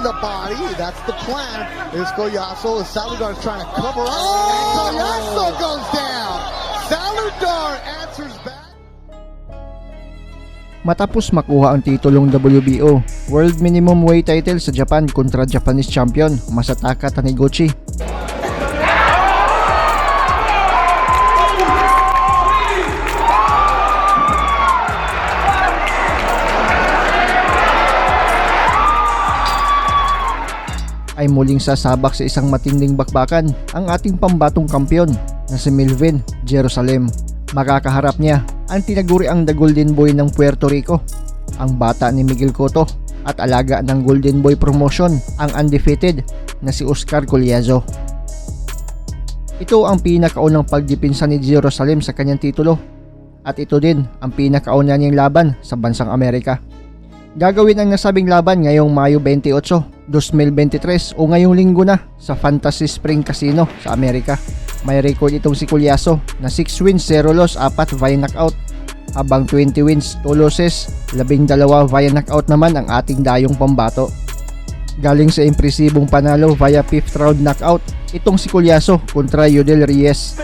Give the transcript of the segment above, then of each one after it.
the body. That's the plan. There's COLLAZO. Saludar is trying to cover up. COLLAZO goes down. Saludar answers back. Matapos makuha ang titulong WBO World Minimum Weight title sa Japan kontra Japanese champion Masataka Taniguchi, ay muling sasabak sa isang matinding bakbakan ang ating pambatong kampyon na si Melvin Jerusalem. Makakaharap niya ang tinaguriang The Golden Boy ng Puerto Rico, ang bata ni Miguel Cotto, at alaga ng Golden Boy promotion, ang undefeated na si Oscar COLLAZO. Ito ang pinakaunang pagdipinsa ni Jerusalem sa kanyang titulo, at ito din ang pinakauna niyang laban sa bansang Amerika. Gagawin ang nasabing laban ngayong Mayo 28, 2023 o ngayong linggo na sa Fantasy Spring Casino sa Amerika. May record itong si COLLAZO na 6 wins, 0 loss, 4 via knockout, habang 20 wins, 2 losses, 12 via knockout naman ang ating dayong pambato. Galing sa impresibong panalo via 5th round knockout itong si COLLAZO kontra Yudel Reyes.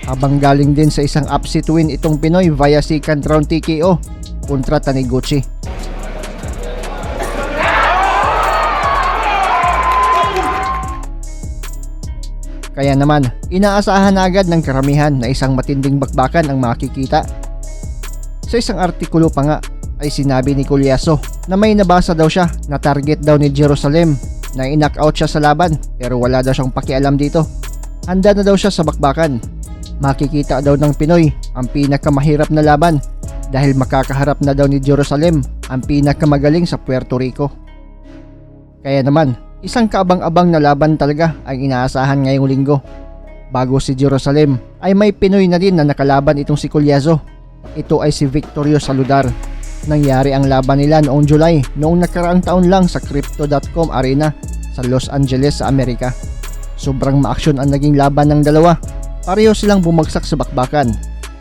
Habang galing din sa isang upset win itong Pinoy via second round TKO kontra Taniguchi. Kaya naman, inaasahan na agad ng karamihan na isang matinding bakbakan ang makikita. Sa isang artikulo pa nga ay sinabi ni COLLAZO na may nabasa daw siya na target daw ni Jerusalem na i-knockout siya sa laban, pero wala daw siyang pakialam dito. Handa na daw siya sa bakbakan. Makikita daw ng Pinoy ang pinakamahirap na laban dahil makakaharap na daw ni Jerusalem ang pinakamagaling sa Puerto Rico. Kaya naman, isang kaabang-abang na laban talaga ang inaasahan ngayong linggo. Bago si Jerusalem ay may Pinoy na din na nakalaban itong si COLLAZO. Ito ay si Victorio Saludar. Nangyari ang laban nila noong July, noong nakaraang taon lang sa Crypto.com Arena sa Los Angeles sa Amerika. Sobrang ma-aksyon ang naging laban ng dalawa. Pareho silang bumagsak sa bakbakan.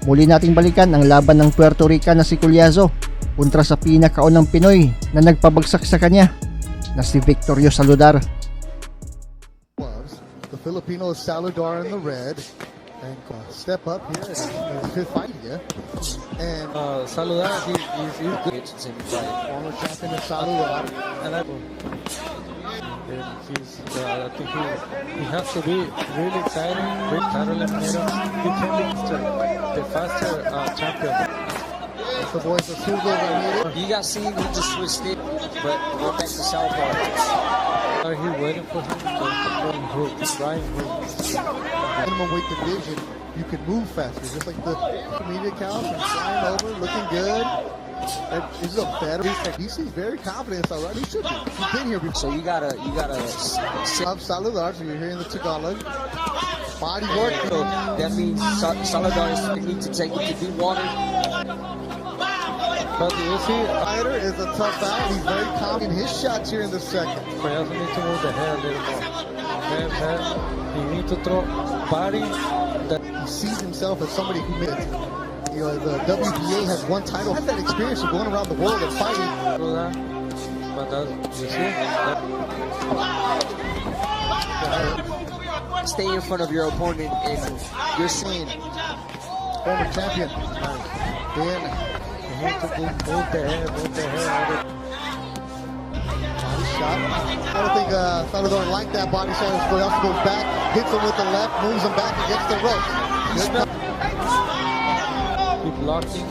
Muli nating balikan ang laban ng Puerto Rican na si COLLAZO kontra sa pinakaunang Pinoy na nagpabagsak sa kanya na si Victorio Saludar. The Filipino Saludar in the red and step up here in his fifth fight here. And Saludar, he's good. former champion of Saludar. And I think he has to be really exciting. With title eliminator, he can be the faster champion. That's the voice of Sugo Ramirez. You got seen, he just switched it, but went back to Southpaw. Are he waiting for him to improve? He's trying to Minimum weight division, you can move faster, just like the media counts and flying over, looking good. This is a better. He seems very confident already. He should be. He's been here before. So you gotta Up Saludar, so you're hearing the Tagalog. Body work. so that means Saludar needs to take it to deep water. But you see, Fighter is a tough out. He's very confident in his shots here in the second. Collazo needs to move the head a little more. Head. He needs to throw body. He sees himself as somebody who made it. You know, the WBA has one title, has that experience of going around the world and fighting. But you see, Stay in front of your opponent, and you're seeing Former champion. then he needs to move the head. Body shot. I don't think Saludar liked that body shot. He also goes back, hits him with the left, moves him back against the ropes. Keep blocking.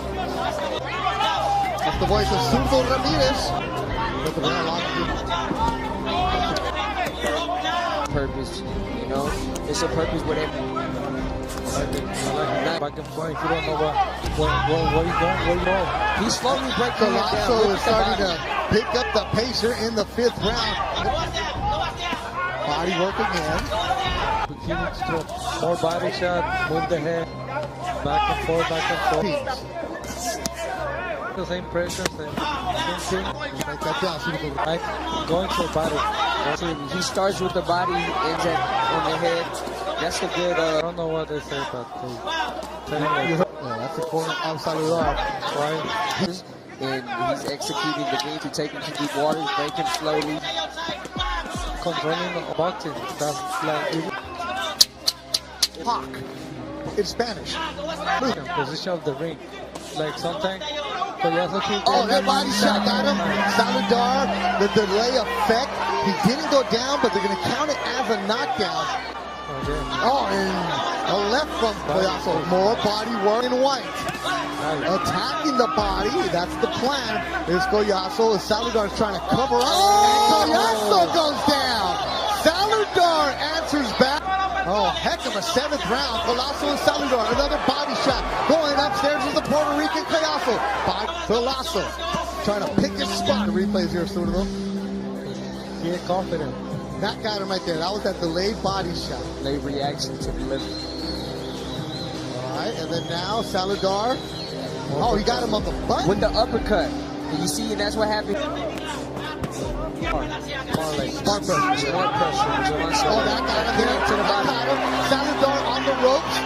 That's the voice of Sugo Ramirez. purpose, you know? It's a purpose with it. Back and forth. You don't know where you going. He's slowly breaking it down. COLLAZO is starting to pick up the pace here in the fifth round. Body work again. He needs to throw more body shot, move the head, back and forth. The same pressure, same thing. Write that down, Sugo. Right, going for body. He starts with the body, ends on the head. That's a good. I don't know what they say, but That's the corner of Saludar. And he's executing the game to take him to deep water, break him slowly. controlling the boxing. That's like Hawk in Spanish. position of the ring. Like sometimes COLLAZO keep Oh, that body shot got him. Saludar, the delay effect. He didn't go down, but they're going to count it as a knockdown. Oh, and a left from COLLAZO. More body work in white. Attacking the body. That's the plan. There's COLLAZO. Saludar's trying to cover up. COLLAZO goes down. Saludar answers back. Oh, heck of a 7th round. COLLAZO and Saludar. Another body shot. Going upstairs is the Puerto Rican COLLAZO. By COLLAZO. Trying to pick his spot. The replays here, Sudamo. Get confident. That got him right there. That was that delayed body shot. Late reaction to the lift. All right, and then now Saludar. Oh, he got him on the butt. With the uppercut. And you see, and that's what happened. Spark pressure. Oh, that got him there. To the bottom. Got him. Saludar on the ropes,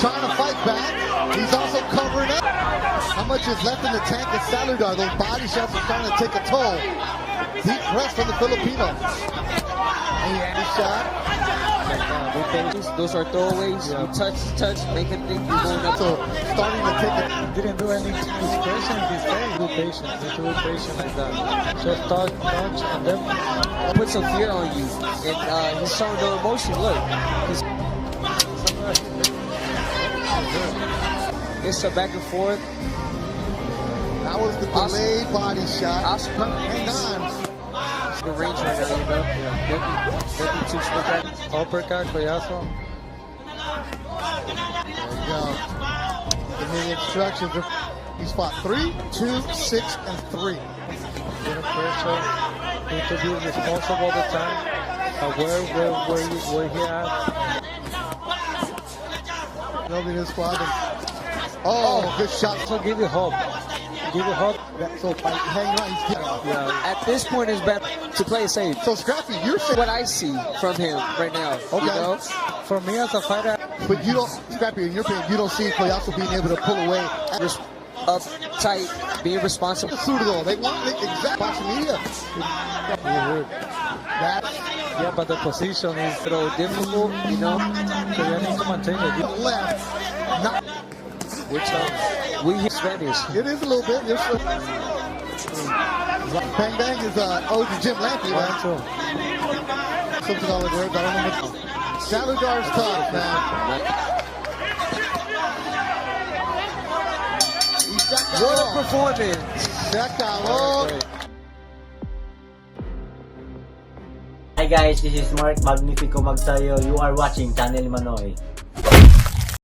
trying to fight back. He's also covering up. How much is left in the tank of Saludar? Those body shots are starting to take a toll. Deep press from the Filipino. And the shot. Those are throwaways. Yeah. You touch, make him think you're going up. So starting to take it. Didn't do any discretion this day. Be patient. Need to be patient like that. Just touch, and then Put some fear on you. And he's showing no emotion. Look. It's a back and forth. That was the delayed body shot. Oscar. Hang on. The range right now, you know. Yeah. Nothing too spectacular. uppercut, COLLAZO. There you go. Give me the instructions. He's fought 3, 2, 6, and 3. Getting pressure. Need to be responsible all the time. Where he at. Building his squad. Oh, good shot. So give you hope. Give you hope. So hang on. He's getting Yeah. At this point, it's better to play it safe. So Scrappy, you're saying, What I see from him right now. Okay. You know? For me as a fighter, but you don't, Scrappy, in your opinion, you don't see COLLAZO being able to pull away. Up tight, being responsible. Suitable. They want the exact boxing media. That yeah, but the position is A little difficult, you know. so you need to maintain it. left. Not, Which we hear Spanish. it is a little bit. It's Bang Bang is ode to Jim Lampy, man. Something all the words. I don't know. Saludar's tough, man. What a performance. Hi guys, this is Mark Magnifico Magsayo. You are watching Channel Manoy.